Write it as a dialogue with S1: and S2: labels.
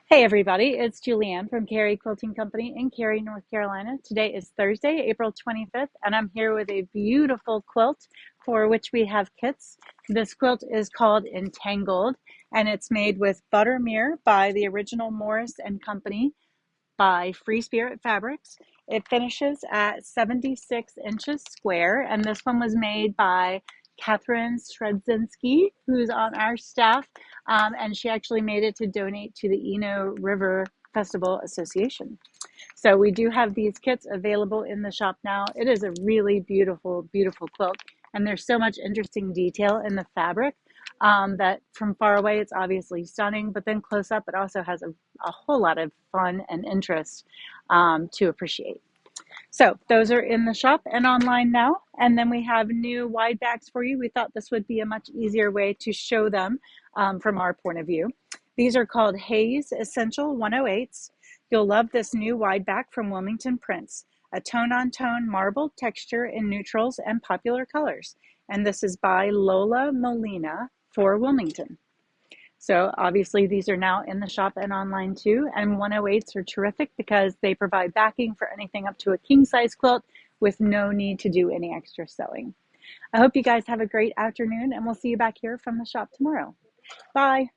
S1: Hey everybody, it's Julianne from Cary Quilting Company in Cary, North Carolina. Today is Thursday, April 25th, and I'm here with a beautiful quilt for which we have kits. This quilt is called Entangled, and it's made with Buttermere by the original Morris and Company by Free Spirit Fabrics. It finishes at 76 inches square, and this one was made by Catherine Sredzinski, who's on our staff, and she actually made it to donate to the Eno River Festival Association. So we do have these kits available in the shop now. It is a really beautiful, beautiful quilt, and there's so much interesting detail in the fabric that from far away it's obviously stunning, but then close up it also has a whole lot of fun and interest to appreciate. So those are in the shop and online now. And then we have new wide backs for you. We thought this would be a much easier way to show them from our point of view. These are called Haze Essential 108s. You'll love this new wide back from Wilmington Prints, a tone-on-tone marble texture in neutrals and popular colors. And this is by Lola Molina for Wilmington. So obviously these are now in the shop and online too. And 108s are terrific because they provide backing for anything up to a king size quilt with no need to do any extra sewing. I hope you guys have a great afternoon, and we'll see you back here from the shop tomorrow. Bye.